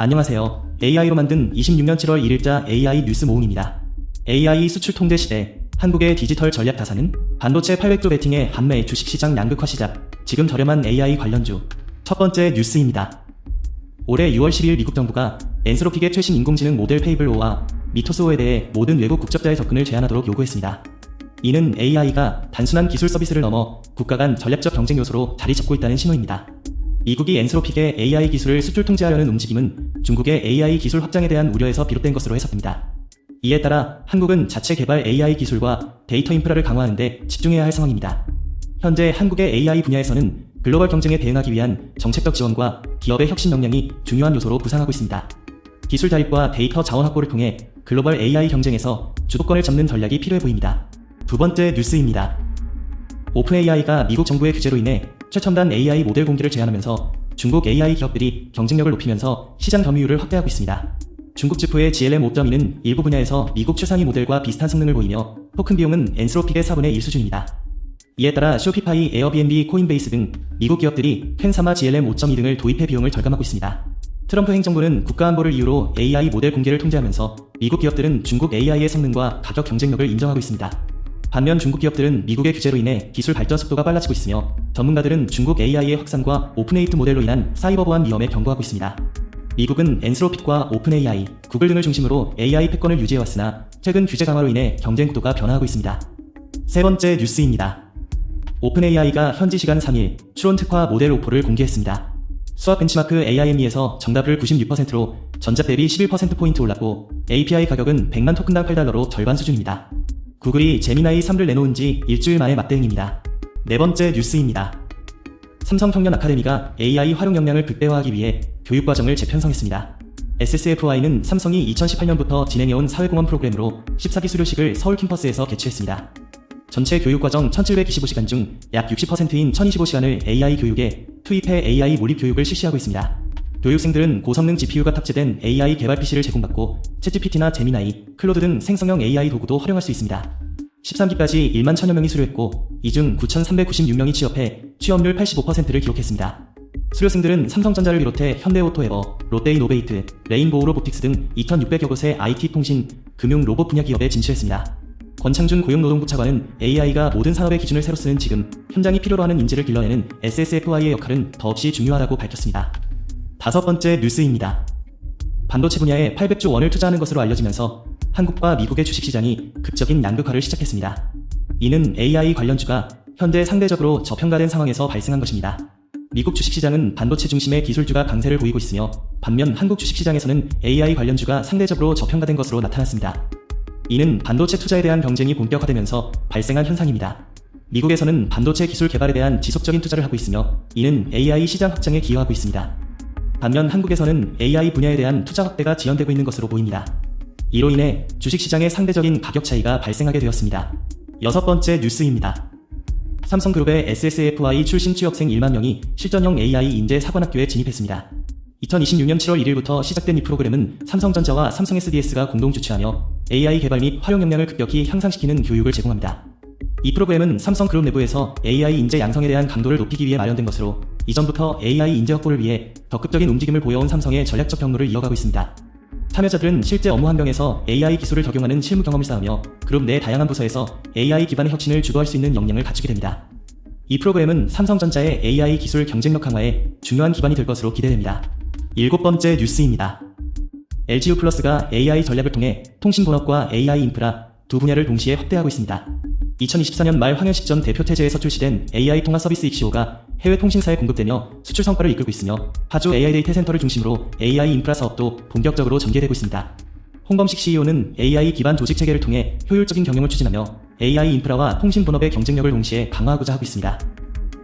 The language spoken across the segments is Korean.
안녕하세요. AI로 만든 26년 7월 1일자 AI 뉴스 모음입니다. AI 수출 통제 시대, 한국의 디지털 전략 타사는 반도체 800조 베팅의 한매 주식시장 양극화 시작, 지금 저렴한 AI 관련주. 첫 번째 뉴스입니다. 올해 6월 10일 미국 정부가 엔스로픽의 최신 인공지능 모델 페이블5와 미토스5에 대해 모든 외국 국적자의 접근을 제한하도록 요구했습니다. 이는 AI가 단순한 기술 서비스를 넘어 국가 간 전략적 경쟁 요소로 자리 잡고 있다는 신호입니다. 미국이 엔스로픽의 AI 기술을 수출 통제하려는 움직임은 중국의 AI 기술 확장에 대한 우려에서 비롯된 것으로 해석됩니다. 이에 따라 한국은 자체 개발 AI 기술과 데이터 인프라를 강화하는 데 집중해야 할 상황입니다. 현재 한국의 AI 분야에서는 글로벌 경쟁에 대응하기 위한 정책적 지원과 기업의 혁신 역량이 중요한 요소로 부상하고 있습니다. 기술 자립과 데이터 자원 확보를 통해 글로벌 AI 경쟁에서 주도권을 잡는 전략이 필요해 보입니다. 두 번째 뉴스입니다. 오픈AI가 미국 정부의 규제로 인해 최첨단 AI 모델 공개를 제한하면서 중국 AI 기업들이 경쟁력을 높이면서 시장 점유율을 확대하고 있습니다. 중국 지프의 GLM 5.2는 일부 분야에서 미국 최상위 모델과 비슷한 성능을 보이며 토큰 비용은 엔스로픽의 4분의 1 수준입니다. 이에 따라 쇼피파이, 에어비앤비, 코인베이스 등 미국 기업들이 캔사마 GLM 5.2 등을 도입해 비용을 절감하고 있습니다. 트럼프 행정부는 국가안보를 이유로 AI 모델 공개를 통제하면서 미국 기업들은 중국 AI의 성능과 가격 경쟁력을 인정하고 있습니다. 반면 중국 기업들은 미국의 규제로 인해 기술 발전 속도가 빨라지고 있으며 전문가들은 중국 AI의 확산과 오픈에이트 모델로 인한 사이버 보안 위험에 경고하고 있습니다. 미국은 엔스로픽과 오픈AI, 구글 등을 중심으로 AI 패권을 유지해왔으나 최근 규제 강화로 인해 경쟁 구도가 변화하고 있습니다. 세 번째 뉴스입니다. 오픈AI가 현지 시간 3일 추론 특화 모델 오포를 공개했습니다. 수학 벤치마크 AIME에서 정답률 96%로 전작 대비 11%포인트 올랐고 API 가격은 100만 토큰당 $8로 절반 수준입니다. 구글이 제미나이 3를 내놓은 지 일주일 만에 맞대응입니다. 네 번째 뉴스입니다. 삼성 청년 아카데미가 AI 활용 역량을 극대화하기 위해 교육과정을 재편성했습니다. SSFY는 삼성이 2018년부터 진행해온 사회공헌 프로그램으로 14기 수료식을 서울 캠퍼스에서 개최했습니다. 전체 교육과정 1725시간 중 약 60%인 1025시간을 AI 교육에 투입해 AI 몰입 교육을 실시하고 있습니다. 교육생들은 고성능 GPU가 탑재된 AI 개발 PC를 제공받고 챗GPT나 제미나이, 클로드 등 생성형 AI 도구도 활용할 수 있습니다. 13기까지 1만 1000여 명이 수료했고 이 중 9396명이 취업해 취업률 85%를 기록했습니다. 수료생들은 삼성전자를 비롯해 현대오토에버, 롯데이노베이트, 레인보우 로보틱스 등 2600여 곳의 IT, 통신, 금융, 로봇 분야 기업에 진출했습니다. 권창준 고용노동부 차관은 AI가 모든 산업의 기준을 새로 쓰는 지금 현장이 필요로 하는 인재를 길러내는 SSFY의 역할은 더없이 중요하다고 밝혔습니다. 다섯 번째 뉴스입니다. 반도체 분야에 800조 원을 투자하는 것으로 알려지면서 한국과 미국의 주식시장이 극적인 양극화를 시작했습니다. 이는 AI 관련주가 현재 상대적으로 저평가된 상황에서 발생한 것입니다. 미국 주식시장은 반도체 중심의 기술주가 강세를 보이고 있으며 반면 한국 주식시장에서는 AI 관련주가 상대적으로 저평가된 것으로 나타났습니다. 이는 반도체 투자에 대한 경쟁이 본격화되면서 발생한 현상입니다. 미국에서는 반도체 기술 개발에 대한 지속적인 투자를 하고 있으며 이는 AI 시장 확장에 기여하고 있습니다. 반면 한국에서는 AI 분야에 대한 투자 확대가 지연되고 있는 것으로 보입니다. 이로 인해 주식시장의 상대적인 가격 차이가 발생하게 되었습니다. 여섯 번째 뉴스입니다. 삼성그룹의 SSFY 출신 취업생 1만 명이 실전형 AI 인재 사관학교에 진입했습니다. 2026년 7월 1일부터 시작된 이 프로그램은 삼성전자와 삼성 SDS가 공동 주최하며 AI 개발 및 활용 역량을 급격히 향상시키는 교육을 제공합니다. 이 프로그램은 삼성그룹 내부에서 AI 인재 양성에 대한 강도를 높이기 위해 마련된 것으로 이전부터 AI 인재 확보를 위해 적극적인 움직임을 보여온 삼성의 전략적 경로를 이어가고 있습니다. 참여자들은 실제 업무 환경에서 AI 기술을 적용하는 실무 경험을 쌓으며 그룹 내 다양한 부서에서 AI 기반의 혁신을 주도할 수 있는 역량을 갖추게 됩니다. 이 프로그램은 삼성전자의 AI 기술 경쟁력 강화에 중요한 기반이 될 것으로 기대됩니다. 일곱 번째 뉴스입니다. LG유플러스가 AI 전략을 통해 통신본업과 AI 인프라 두 분야를 동시에 확대하고 있습니다. 2024년 말 황현식 전 대표 태제에서 출시된 AI 통합 서비스 익시오가 해외 통신사에 공급되며 수출 성과를 이끌고 있으며 파주 AI 데이터 센터를 중심으로 AI 인프라 사업도 본격적으로 전개되고 있습니다. 홍범식 CEO는 AI 기반 조직 체계를 통해 효율적인 경영을 추진하며 AI 인프라와 통신 본업의 경쟁력을 동시에 강화하고자 하고 있습니다.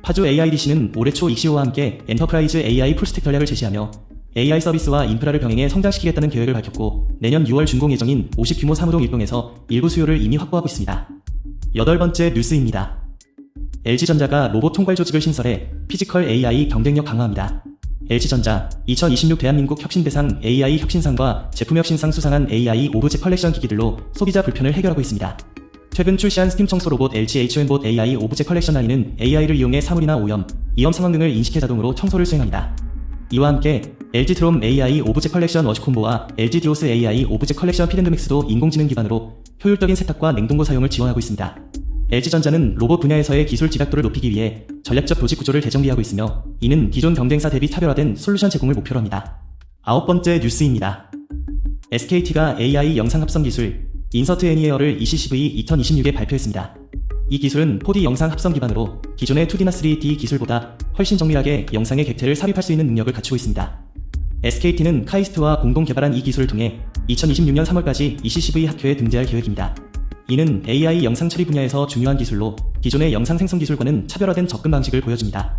파주 AIDC는 올해 초 익시오와 함께 엔터프라이즈 AI 풀스택 전략을 제시하며 AI 서비스와 인프라를 병행해 성장시키겠다는 계획을 밝혔고 내년 6월 준공 예정인 50 규모 사무동 일동에서 일부 수요를 이미 확보하고 있습니다. 여덟 번째 뉴스입니다. LG전자가 로봇 총괄 조직을 신설해 피지컬 AI 경쟁력 강화합니다. LG전자 2026 대한민국 혁신대상 AI 혁신상과 제품혁신상 수상한 AI 오브젝 컬렉션 기기들로 소비자 불편을 해결하고 있습니다. 최근 출시한 스팀 청소 로봇 LG HMBot AI 오브젝 컬렉션 라인은 AI를 이용해 사물이나 오염, 이염 상황 등을 인식해 자동으로 청소를 수행합니다. 이와 함께 LG 트롬 AI 오브젝 컬렉션 워시 콤보와 LG 디오스 AI 오브젝 컬렉션 피드맥스도 인공지능 기반으로 효율적인 세탁과 냉동고 사용을 지원하고 있습니다. LG전자는 로봇 분야에서의 기술 집약도를 높이기 위해 전략적 조직 구조를 재정비하고 있으며 이는 기존 경쟁사 대비 차별화된 솔루션 제공을 목표로 합니다. 9번째 뉴스입니다. SKT가 AI 영상 합성 기술 인서트 애니에어를 ECCV 2026에 발표했습니다. 이 기술은 4D 영상 합성 기반으로 기존의 2D나 3D 기술보다 훨씬 정밀하게 영상의 객체를 삽입할 수 있는 능력을 갖추고 있습니다. SKT는 카이스트와 공동 개발한 이 기술을 통해 2026년 3월까지 ECCV 학회에 등재할 계획입니다. 이는 AI 영상 처리 분야에서 중요한 기술로 기존의 영상 생성 기술과는 차별화된 접근 방식을 보여줍니다.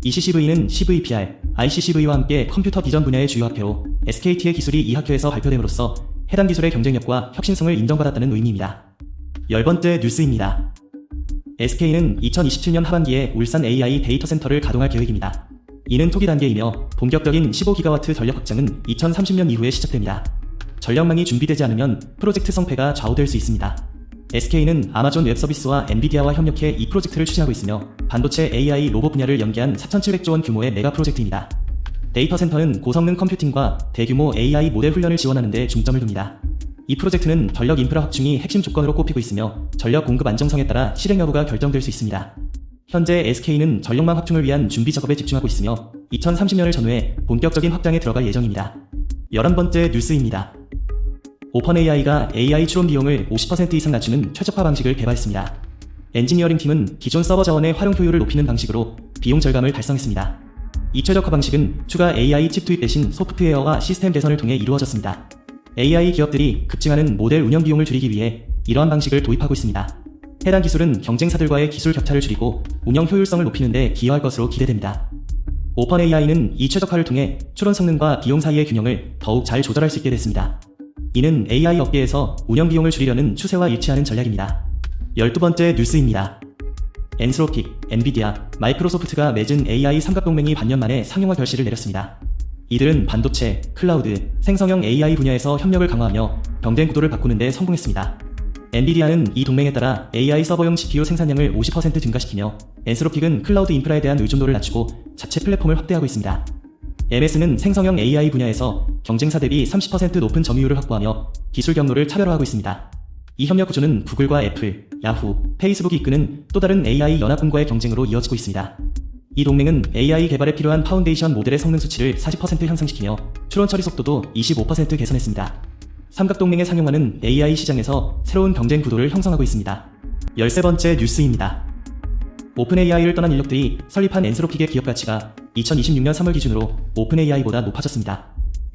ECCV는 CVPR, ICCV와 함께 컴퓨터 비전 분야의 주요 학회로 SKT의 기술이 이 학회에서 발표됨으로써 해당 기술의 경쟁력과 혁신성을 인정받았다는 의미입니다. 10번째 뉴스입니다. SK는 2027년 하반기에 울산 AI 데이터 센터를 가동할 계획입니다. 이는 초기 단계이며 본격적인 15GW 전력 확장은 2030년 이후에 시작됩니다. 전력망이 준비되지 않으면 프로젝트 성패가 좌우될 수 있습니다. SK는 아마존 웹서비스와 엔비디아와 협력해 이 프로젝트를 추진하고 있으며 반도체 AI 로봇 분야를 연계한 4,700조 원 규모의 메가 프로젝트입니다. 데이터 센터는 고성능 컴퓨팅과 대규모 AI 모델 훈련을 지원하는 데 중점을 둡니다. 이 프로젝트는 전력 인프라 확충이 핵심 조건으로 꼽히고 있으며 전력 공급 안정성에 따라 실행 여부가 결정될 수 있습니다. 현재 SK는 전력망 확충을 위한 준비 작업에 집중하고 있으며 2030년을 전후해 본격적인 확장에 들어갈 예정입니다. 11번째 뉴스입니다. 오펀AI가 AI 추론 비용을 50% 이상 낮추는 최적화 방식을 개발했습니다. 엔지니어링 팀은 기존 서버 자원의 활용 효율을 높이는 방식으로 비용 절감을 달성했습니다. 이 최적화 방식은 추가 AI 칩 투입 대신 소프트웨어와 시스템 개선을 통해 이루어졌습니다. AI 기업들이 급증하는 모델 운영 비용을 줄이기 위해 이러한 방식을 도입하고 있습니다. 해당 기술은 경쟁사들과의 기술 격차를 줄이고 운영 효율성을 높이는 데 기여할 것으로 기대됩니다. 오펀AI는 이 최적화를 통해 추론 성능과 비용 사이의 균형을 더욱 잘 조절할 수 있게 됐습니다. 이는 AI 업계에서 운영 비용을 줄이려는 추세와 일치하는 전략입니다. 12번째 뉴스입니다. 엔스로픽, 엔비디아, 마이크로소프트가 맺은 AI 삼각동맹이 반년 만에 상용화 결실을 내렸습니다. 이들은 반도체, 클라우드, 생성형 AI 분야에서 협력을 강화하며 경쟁 구도를 바꾸는 데 성공했습니다. 엔비디아는 이 동맹에 따라 AI 서버용 CPU 생산량을 50% 증가시키며 엔스로픽은 클라우드 인프라에 대한 의존도를 낮추고 자체 플랫폼을 확대하고 있습니다. MS는 생성형 AI 분야에서 경쟁사 대비 30% 높은 점유율을 확보하며 기술 경로를 차별화하고 있습니다. 이 협력 구조는 구글과 애플, 야후, 페이스북이 이끄는 또 다른 AI 연합군과의 경쟁으로 이어지고 있습니다. 이 동맹은 AI 개발에 필요한 파운데이션 모델의 성능 수치를 40% 향상시키며 추론 처리 속도도 25% 개선했습니다. 삼각동맹의 상용화는 AI 시장에서 새로운 경쟁 구도를 형성하고 있습니다. 13번째 뉴스입니다. 오픈AI를 떠난 인력들이 설립한 엔스로픽의 기업 가치가 2026년 3월 기준으로 오픈AI보다 높아졌습니다.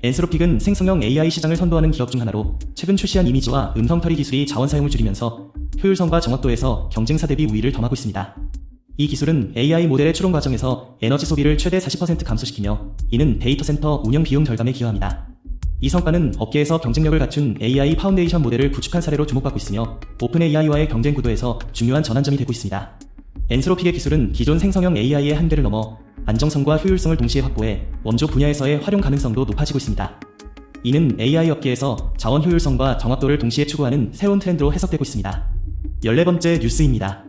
엔스로픽은 생성형 AI 시장을 선도하는 기업 중 하나로 최근 출시한 이미지와 음성 처리 기술이 자원 사용을 줄이면서 효율성과 정확도에서 경쟁사 대비 우위를 점하고 있습니다. 이 기술은 AI 모델의 추론 과정에서 에너지 소비를 최대 40% 감소시키며 이는 데이터 센터 운영 비용 절감에 기여합니다. 이 성과는 업계에서 경쟁력을 갖춘 AI 파운데이션 모델을 구축한 사례로 주목받고 있으며 오픈AI와의 경쟁 구도에서 중요한 전환점이 되고 있습니다. 엔스로픽의 기술은 기존 생성형 AI의 한계를 넘어 안정성과 효율성을 동시에 확보해 원조 분야에서의 활용 가능성도 높아지고 있습니다. 이는 AI 업계에서 자원 효율성과 정확도를 동시에 추구하는 새로운 트렌드로 해석되고 있습니다. 14번째 뉴스입니다.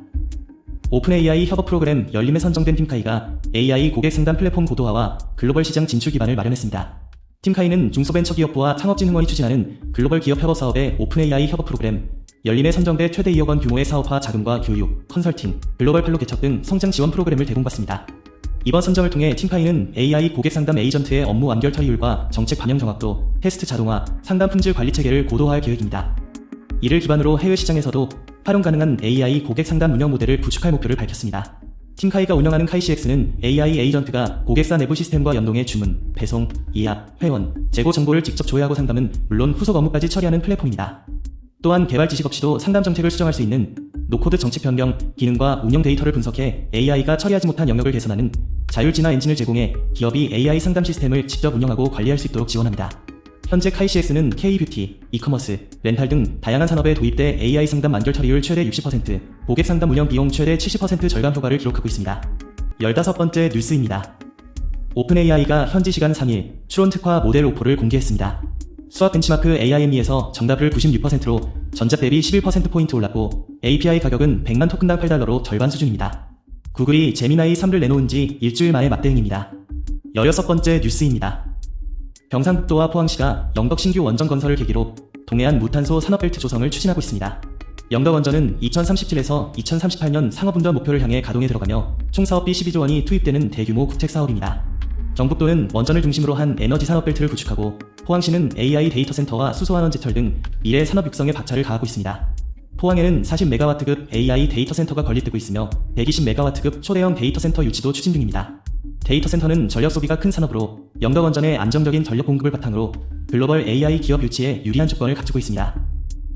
오픈AI 협업 프로그램 열림에 선정된 팀카이가 AI 고객 상담 플랫폼 고도화와 글로벌 시장 진출 기반을 마련했습니다. 팀카이는 중소벤처기업부와 창업진흥원이 추진하는 글로벌 기업 협업 사업의 오픈AI 협업 프로그램 열림에 선정돼 최대 2억 원 규모의 사업화 자금과 교육, 컨설팅, 글로벌 펠로 개척 등 성장 지원 프로그램을 제공받습니다. 이번 선정을 통해 팀카이는 AI 고객 상담 에이전트의 업무 완결 처리율과 정책 반영 정확도, 테스트 자동화, 상담 품질 관리 체계를 고도화할 계획입니다. 이를 기반으로 해외 시장에서도 활용 가능한 AI 고객 상담 운영 모델을 구축할 목표를 밝혔습니다. 팀카이가 운영하는 카이CX는 AI 에이전트가 고객사 내부 시스템과 연동해 주문, 배송, 예약, 회원, 재고 정보를 직접 조회하고 상담은 물론 후속 업무까지 처리하는 플랫폼입니다. 또한 개발 지식 없이도 상담 정책을 수정할 수 있는 노코드 정책 변경 기능과 운영 데이터를 분석해 AI가 처리하지 못한 영역을 개선하는 자율 진화 엔진을 제공해 기업이 AI 상담 시스템을 직접 운영하고 관리할 수 있도록 지원합니다. 현재 카이CX는 K뷰티, 이커머스, 렌탈 등 다양한 산업에 도입돼 AI 상담 완결 처리율 최대 60%, 고객 상담 운영 비용 최대 70% 절감 효과를 기록하고 있습니다. 15번째 뉴스입니다. 오픈AI가 현지 시간 3일 추론 특화 모델 오포를 공개했습니다. 수학 벤치마크 AIME에서 정답률 96%로 전작 대비 11%포인트 올랐고 API 가격은 100만 토큰당 $8로 절반 수준입니다. 구글이 제미나이 3를 내놓은 지 일주일 만에 맞대응입니다. 16번째 뉴스입니다. 경상북도와 포항시가 영덕 신규 원전 건설을 계기로 동해안 무탄소 산업벨트 조성을 추진하고 있습니다. 영덕원전은 2037에서 2038년 상업운전 목표를 향해 가동에 들어가며 총 사업비 12조 원이 투입되는 대규모 국책사업입니다. 경북도는 원전을 중심으로 한 에너지 산업벨트를 구축하고 포항시는 AI 데이터 센터와 수소환원 제철 등 미래 산업 육성에 박차를 가하고 있습니다. 포항에는 40MW급 AI 데이터 센터가 건립되고 있으며 120MW급 초대형 데이터 센터 유치도 추진 중입니다. 데이터 센터는 전력 소비가 큰 산업으로 영덕원전의 안정적인 전력 공급을 바탕으로 글로벌 AI 기업 유치에 유리한 조건을 갖추고 있습니다.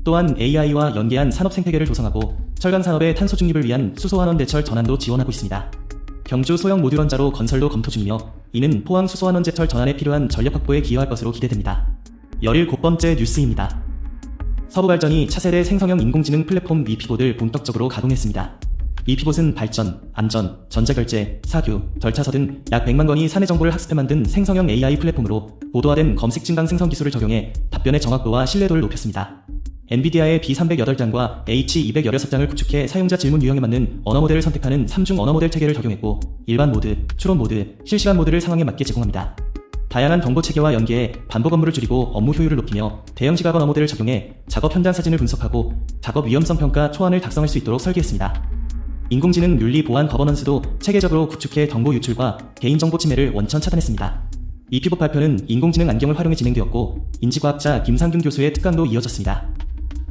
또한 AI와 연계한 산업 생태계를 조성하고 철강 산업의 탄소 중립을 위한 수소환원 대철 전환도 지원하고 있습니다. 경주 소형 모듈 원자로 건설도 검토 중이며 이는 포항 수소환원 제철 전환에 필요한 전력 확보에 기여할 것으로 기대됩니다. 17번째 뉴스입니다. 서부발전이 차세대 생성형 인공지능 플랫폼 위피봇을 본격적으로 가동했습니다. 위피봇은 발전, 안전, 전자결제, 사규, 절차서 등 약 100만 건의 사내 정보를 학습해 만든 생성형 AI 플랫폼으로 고도화된 검색 증강 생성 기술을 적용해 답변의 정확도와 신뢰도를 높였습니다. 엔비디아의 B308장과 H216장을 구축해 사용자 질문 유형에 맞는 언어 모델을 선택하는 3중 언어 모델 체계를 적용했고 일반 모드, 추론 모드, 실시간 모드를 상황에 맞게 제공합니다. 다양한 정보 체계와 연계해 반복 업무를 줄이고 업무 효율을 높이며 대형 시각 언어 모델을 적용해 작업 현장 사진을 분석하고 작업 위험성 평가 초안을 작성할 수 있도록 설계했습니다. 인공지능 윤리 보안 거버넌스도 체계적으로 구축해 정보 유출과 개인정보 침해를 원천 차단했습니다. 위피봇 발표는 인공지능 안경을 활용해 진행되었고 인지과학자 김상균 교수의 특강도 이어졌습니다.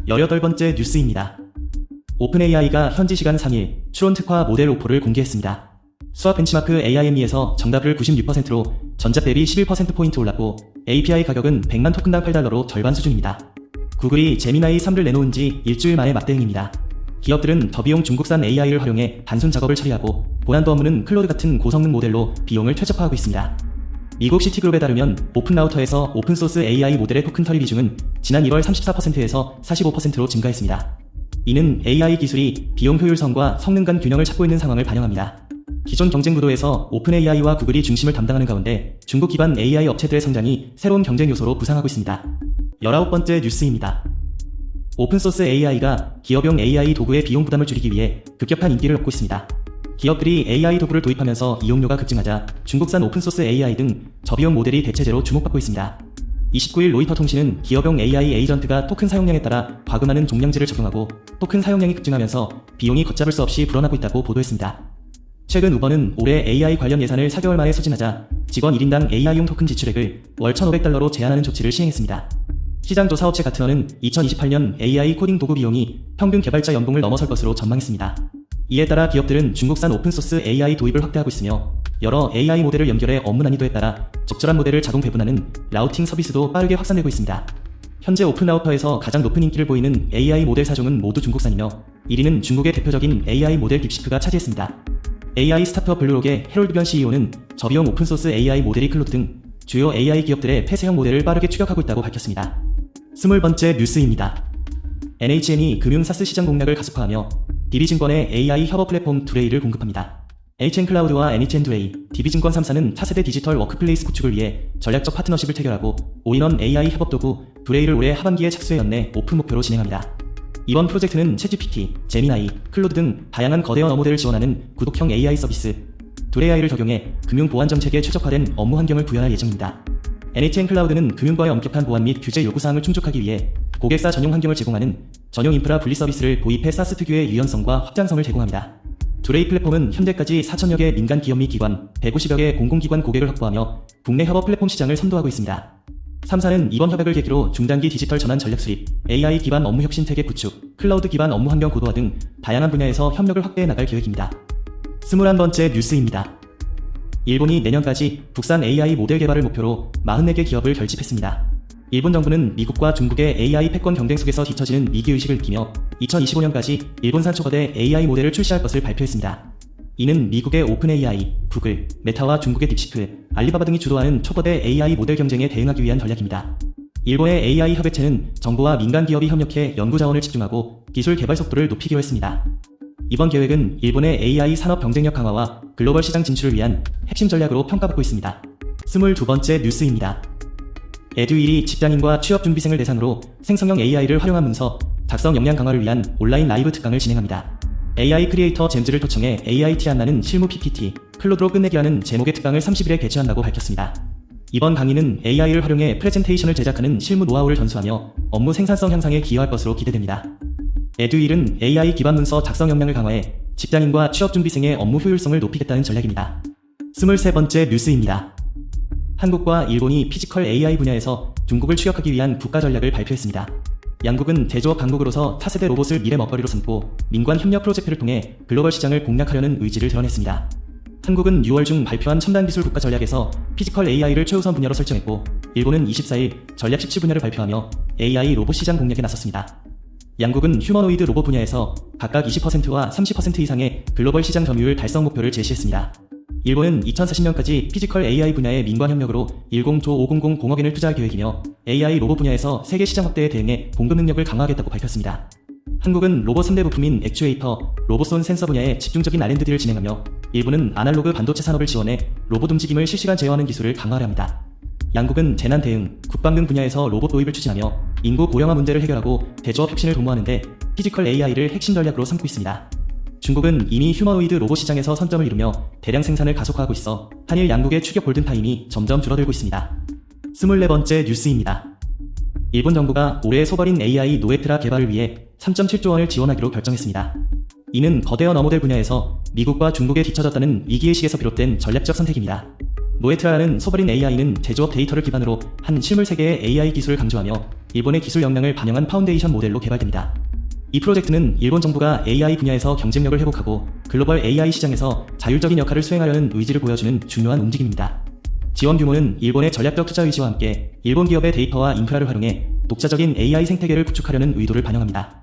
18번째 뉴스입니다. 오픈AI가 현지 시간 3일 추론 특화 모델 오포를 공개했습니다. 수학 벤치마크 AIME에서 정답률 96%로 전작 대비 11%포인트 올랐고 API 가격은 100만 토큰당 $8로 절반 수준입니다. 구글이 제미나이 3를 내놓은 지 일주일 만에 맞대응입니다. 기업들은 저비용 중국산 AI를 활용해 단순 작업을 처리하고 고난도 업무는 클로드 같은 고성능 모델로 비용을 최적화하고 있습니다. 미국 시티그룹에 따르면 오픈라우터에서 오픈소스 AI 모델의 토큰 처리 비중은 지난 1월 34%에서 45%로 증가했습니다. 이는 AI 기술이 비용 효율성과 성능 간 균형을 찾고 있는 상황을 반영합니다. 기존 경쟁 구도에서 오픈AI와 구글이 중심을 담당하는 가운데 중국 기반 AI 업체들의 성장이 새로운 경쟁 요소로 부상하고 있습니다. 19번째 뉴스입니다. 오픈소스 AI가 기업용 AI 도구의 비용 부담을 줄이기 위해 급격한 인기를 얻고 있습니다. 기업들이 AI 도구를 도입하면서 이용료가 급증하자 중국산 오픈소스 AI 등 저비용 모델이 대체제로 주목받고 있습니다. 29일 로이터 통신은 기업용 AI 에이전트가 토큰 사용량에 따라 과금하는 종량제를 적용하고 토큰 사용량이 급증하면서 비용이 걷잡을 수 없이 불어나고 있다고 보도했습니다. 최근 우버는 올해 AI 관련 예산을 4개월 만에 소진하자 직원 1인당 AI용 토큰 지출액을 월 $1,500로 제한하는 조치를 시행했습니다. 시장조사 업체 가트너는 2028년 AI 코딩 도구 비용이 평균 개발자 연봉을 넘어설 것으로 전망했습니다. 이에 따라 기업들은 중국산 오픈소스 AI 도입을 확대하고 있으며 여러 AI 모델을 연결해 업무 난이도에 따라 적절한 모델을 자동 배분하는 라우팅 서비스도 빠르게 확산되고 있습니다. 현재 오픈라우터에서 가장 높은 인기를 보이는 AI 모델 4종은 모두 중국산이며 1위는 중국의 대표적인 AI 모델 딥시크가 차지했습니다. AI 스타트업 블루록의 해롤드 변 CEO는 저비용 오픈소스 AI 모델이 클로드 등 주요 AI 기업들의 폐쇄형 모델을 빠르게 추격하고 있다고 밝혔습니다. 20번째 뉴스입니다. NHN이 금융 사스 시장 공략을 가속화하며 DB증권의 AI 협업 플랫폼 두레이를 공급합니다. HN클라우드와 NHN두레이, DB증권 3사는 차세대 디지털 워크플레이스 구축을 위해 전략적 파트너십을 체결하고 올인원 AI 협업 도구 두레이를 올해 하반기에 착수해 연내 오픈 목표로 진행합니다. 이번 프로젝트는 챗GPT, 제미나이, 클로드 등 다양한 거대 언어 모델을 지원하는 구독형 AI 서비스 두레이를 적용해 금융 보안 정책에 최적화된 업무 환경을 구현할 예정입니다. NHN클라우드는 금융과의 엄격한 보안 및 규제 요구사항을 충족하기 위해 고객사 전용 환경을 제공하는 전용 인프라 분리 서비스를 도입해 사스 특유의 유연성과 확장성을 제공합니다. 두레이 플랫폼은 현재까지 4,000여 개 민간 기업 및 기관, 150여 개 공공기관 고객을 확보하며 국내 협업 플랫폼 시장을 선도하고 있습니다. 3사는 이번 협약을 계기로 중단기 디지털 전환 전략 수립, AI 기반 업무 혁신 체계 구축, 클라우드 기반 업무 환경 고도화 등 다양한 분야에서 협력을 확대해 나갈 계획입니다. 21번째 뉴스입니다. 일본이 내년까지 국산 AI 모델 개발을 목표로 44개 기업을 결집했습니다. 일본 정부는 미국과 중국의 AI 패권 경쟁 속에서 뒤처지는 위기의식을 느끼며 2025년까지 일본산 초거대 AI 모델을 출시할 것을 발표했습니다. 이는 미국의 오픈AI, 구글, 메타와 중국의 딥시크, 알리바바 등이 주도하는 초거대 AI 모델 경쟁에 대응하기 위한 전략입니다. 일본의 AI 협약체는 정부와 민간 기업이 협력해 연구 자원을 집중하고 기술 개발 속도를 높이기로 했습니다. 이번 계획은 일본의 AI 산업 경쟁력 강화와 글로벌 시장 진출을 위한 핵심 전략으로 평가받고 있습니다. 22번째 뉴스입니다. 에듀1이 직장인과 취업준비생을 대상으로 생성형 AI를 활용한 문서, 작성 역량 강화를 위한 온라인 라이브 특강을 진행합니다. AI 크리에이터 잼즈를 초청해 AI 티 안 나는 실무 PPT, 클로드로 끝내기 하는 제목의 특강을 30일에 개최한다고 밝혔습니다. 이번 강의는 AI를 활용해 프레젠테이션을 제작하는 실무 노하우를 전수하며 업무 생산성 향상에 기여할 것으로 기대됩니다. 에듀일은 AI 기반 문서 작성 역량을 강화해 직장인과 취업준비생의 업무 효율성을 높이겠다는 전략입니다. 23번째 뉴스입니다. 한국과 일본이 피지컬 AI 분야에서 중국을 추격하기 위한 국가 전략을 발표했습니다. 양국은 제조업 강국으로서 차세대 로봇을 미래 먹거리로 삼고 민관 협력 프로젝트를 통해 글로벌 시장을 공략하려는 의지를 드러냈습니다. 한국은 6월 중 발표한 첨단 기술 국가 전략에서 피지컬 AI를 최우선 분야로 설정했고, 일본은 24일 전략 17분야를 발표하며 AI 로봇 시장 공략에 나섰습니다. 양국은 휴머노이드 로봇 분야에서 각각 20%와 30% 이상의 글로벌 시장 점유율 달성 목표를 제시했습니다. 일본은 2040년까지 피지컬 AI 분야의 민관 협력으로 10조 500 공억엔을 투자할 계획이며 AI 로봇 분야에서 세계 시장 확대에 대응해 공급 능력을 강화하겠다고 밝혔습니다. 한국은 로봇 3대 부품인 액추에이터, 로봇손 센서 분야에 집중적인 R&D를 진행하며 일본은 아날로그 반도체 산업을 지원해 로봇 움직임을 실시간 제어하는 기술을 강화하려 합니다. 양국은 재난 대응, 국방 등 분야에서 로봇 도입을 추진하며 인구 고령화 문제를 해결하고 대조업 혁신을 도모하는데 피지컬 AI를 핵심 전략으로 삼고 있습니다. 중국은 이미 휴머노이드 로봇 시장에서 선점을 이루며 대량 생산을 가속화하고 있어 한일 양국의 추격 골든타임이 점점 줄어들고 있습니다. 24번째 뉴스입니다. 일본 정부가 올해 소버린 AI 노에트라 개발을 위해 3.7조 원을 지원하기로 결정했습니다. 이는 거대한 어모델 분야에서 미국과 중국에 뒤처졌다는 위기의식에서 비롯된 전략적 선택입니다. 노에트라는 소버린 AI는 제조업 데이터를 기반으로 한 실물 세계의 AI 기술을 강조하며 일본의 기술 역량을 반영한 파운데이션 모델로 개발됩니다. 이 프로젝트는 일본 정부가 AI 분야에서 경쟁력을 회복하고 글로벌 AI 시장에서 자율적인 역할을 수행하려는 의지를 보여주는 중요한 움직임입니다. 지원 규모는 일본의 전략적 투자 의지와 함께 일본 기업의 데이터와 인프라를 활용해 독자적인 AI 생태계를 구축하려는 의도를 반영합니다.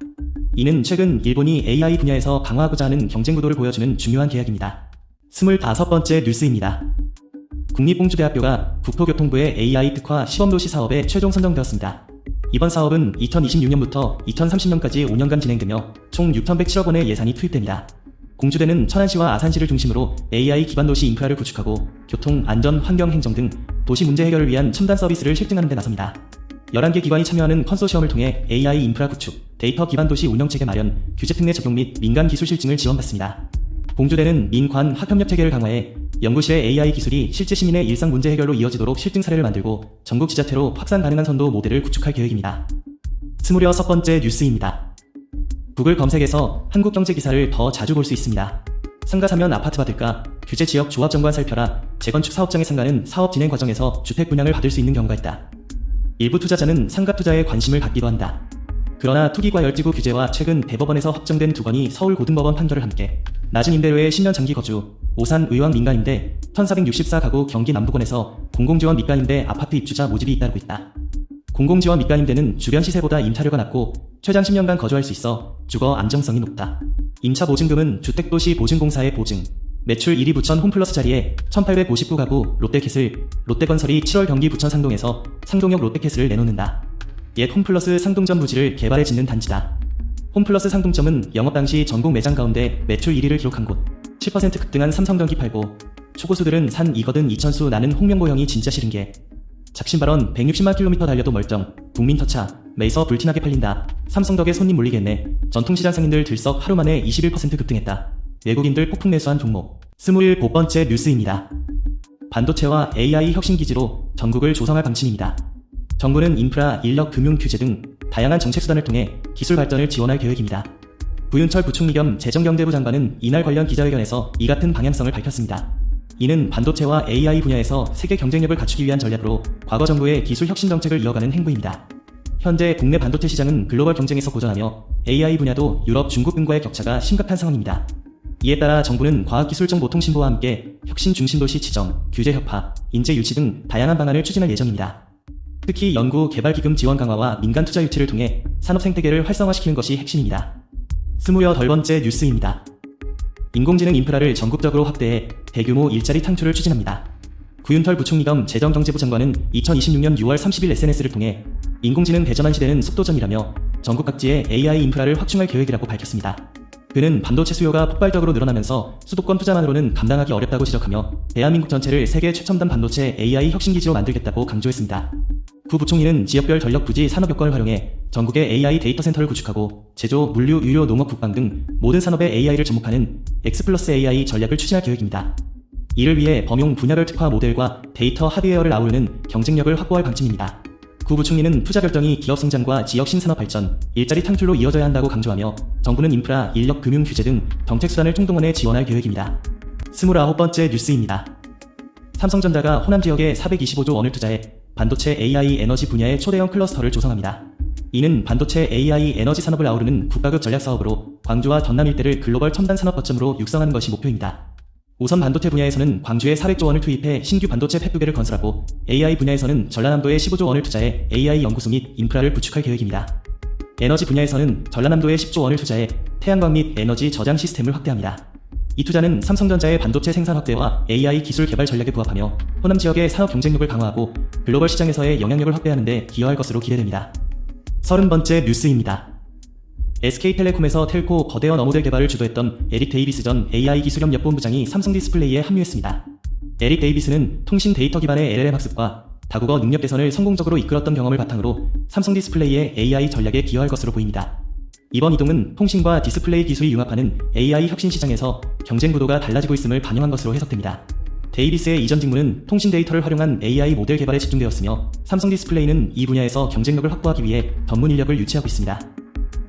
이는 최근 일본이 AI 분야에서 강화하고자 하는 경쟁 구도를 보여주는 중요한 계약입니다. 25번째 뉴스입니다. 국립공주대학교가 국토교통부의 AI 특화 시범도시 사업에 최종 선정되었습니다. 이번 사업은 2026년부터 2030년까지 5년간 진행되며 총 6,107억 원의 예산이 투입됩니다. 공주대는 천안시와 아산시를 중심으로 AI 기반 도시 인프라를 구축하고 교통, 안전, 환경, 행정 등 도시 문제 해결을 위한 첨단 서비스를 실증하는 데 나섭니다. 11개 기관이 참여하는 컨소시엄을 통해 AI 인프라 구축, 데이터 기반 도시 운영체계 마련, 규제 특례 적용 및 민간 기술 실증을 지원받습니다. 공주대는 민관 학협력 체계를 강화해 연구실의 AI 기술이 실제 시민의 일상 문제 해결로 이어지도록 실증 사례를 만들고 전국 지자체로 확산 가능한 선도 모델을 구축할 계획입니다. 26번째 뉴스입니다. 구글 검색에서 한국 경제 기사를 더 자주 볼 수 있습니다. 상가 사면 아파트 받을까? 규제 지역 조합 정관 살펴라. 재건축 사업장의 상가는 사업 진행 과정에서 주택 분양을 받을 수 있는 경우가 있다. 일부 투자자는 상가 투자에 관심을 갖기도 한다. 그러나 투기과열지구 규제와 최근 대법원에서 확정된 두 건이 서울고등법원 판결을 함께 낮은 임대료의 10년 장기 거주, 오산 의왕 민간임대, 1464가구 경기 남부권에서 공공지원 민간임대 아파트 입주자 모집이 잇따르고 있다. 공공지원 민간임대는 주변 시세보다 임차료가 낮고 최장 10년간 거주할 수 있어 주거 안정성이 높다. 임차 보증금은 주택도시 보증공사의 보증, 매출 1위 부천 홈플러스 자리에 1859가구 롯데캐슬, 롯데건설이 7월 경기 부천 상동에서 상동역 롯데캐슬을 내놓는다. 옛 홈플러스 상동점 부지를 개발해 짓는 단지다. 홈플러스 상동점은 영업 당시 전국 매장 가운데 매출 1위를 기록한 곳, 7% 급등한 삼성전기 팔고, 초고수들은 산 이거든 이천수 나는 홍명보형이 진짜 싫은 게, 작심발언 160만 킬로미터 달려도 멀쩡, 국민 터차, 매서 불티나게 팔린다, 삼성 덕에 손님 몰리겠네, 전통시장 상인들 들썩 하루 만에 21% 급등했다, 외국인들 폭풍 매수한 종목. 27번째 뉴스입니다. 반도체와 AI 혁신기지로 전국을 조성할 방침입니다. 정부는 인프라, 인력, 금융, 규제 등 다양한 정책 수단을 통해 기술 발전을 지원할 계획입니다. 부윤철 부총리 겸 재정경제부 장관은 이날 관련 기자회견에서 이 같은 방향성을 밝혔습니다. 이는 반도체와 AI 분야에서 세계 경쟁력을 갖추기 위한 전략으로 과거 정부의 기술 혁신 정책을 이어가는 행보입니다. 현재 국내 반도체 시장은 글로벌 경쟁에서 고전하며 AI 분야도 유럽, 중국 등과의 격차가 심각한 상황입니다. 이에 따라 정부는 과학기술정보통신부와 함께 혁신 중심도시 지정, 규제 협화, 인재 유치 등 다양한 방안을 추진할 예정입니다. 특히 연구, 개발 기금 지원 강화와 민간 투자 유치를 통해 산업 생태계를 활성화시키는 것이 핵심입니다. 28번째 뉴스입니다. 인공지능 인프라를 전국적으로 확대해 대규모 일자리 창출을 추진합니다. 구윤털 부총리 겸 재정경제부 장관은 2026년 6월 30일 SNS를 통해 인공지능 대전환 시대는 속도전이라며 전국 각지에 AI 인프라를 확충할 계획이라고 밝혔습니다. 그는 반도체 수요가 폭발적으로 늘어나면서 수도권 투자만으로는 감당하기 어렵다고 지적하며 대한민국 전체를 세계 최첨단 반도체 AI 혁신기지로 만들겠다고 강조했습니다. 구 부총리는 지역별 전력 부지 산업 여건을 활용해 전국에 AI 데이터 센터를 구축하고 제조, 물류, 유료, 농업, 국방 등 모든 산업에 AI를 접목하는 X+AI 전략을 추진할 계획입니다. 이를 위해 범용 분야별 특화 모델과 데이터 하드웨어를 아우르는 경쟁력을 확보할 방침입니다. 구 부총리는 투자 결정이 기업 성장과 지역 신산업 발전, 일자리 창출로 이어져야 한다고 강조하며 정부는 인프라, 인력, 금융, 규제 등 정책 수단을 총동원해 지원할 계획입니다. 29번째 뉴스입니다. 삼성전자가 호남 지역에 425조 원을 투자해 반도체 AI 에너지 분야의 초대형 클러스터를 조성합니다. 이는 반도체 AI 에너지 산업을 아우르는 국가급 전략 사업으로 광주와 전남 일대를 글로벌 첨단 산업 거점으로 육성하는 것이 목표입니다. 우선 반도체 분야에서는 광주에 400조 원을 투입해 신규 반도체 팹2개를 건설하고 AI 분야에서는 전라남도에 15조 원을 투자해 AI 연구소 및 인프라를 구축할 계획입니다. 에너지 분야에서는 전라남도에 10조 원을 투자해 태양광 및 에너지 저장 시스템을 확대합니다. 이 투자는 삼성전자의 반도체 생산 확대와 AI 기술 개발 전략에 부합하며 호남 지역의 산업 경쟁력을 강화하고 글로벌 시장에서의 영향력을 확대하는 데 기여할 것으로 기대됩니다. 30번째 뉴스입니다. SK텔레콤에서 텔코 거대한 어모델 개발을 주도했던 에릭 데이비스 전 AI 기술협 옆본부장이 삼성디스플레이에 합류했습니다. 에릭 데이비스는 통신 데이터 기반의 LLM 학습과 다국어 능력 개선을 성공적으로 이끌었던 경험을 바탕으로 삼성디스플레이의 AI 전략에 기여할 것으로 보입니다. 이번 이동은 통신과 디스플레이 기술이 융합하는 AI 혁신 시장에서 경쟁 구도가 달라지고 있음을 반영한 것으로 해석됩니다. 데이비스의 이전 직무는 통신 데이터를 활용한 AI 모델 개발에 집중되었으며 삼성디스플레이는 이 분야에서 경쟁력을 확보하기 위해 전문 인력을 유치하고 있습니다.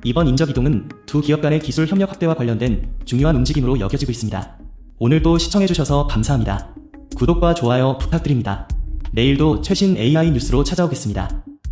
이번 인적 이동은 두 기업 간의 기술 협력 확대와 관련된 중요한 움직임으로 여겨지고 있습니다. 오늘도 시청해주셔서 감사합니다. 구독과 좋아요 부탁드립니다. 내일도 최신 AI 뉴스로 찾아오겠습니다.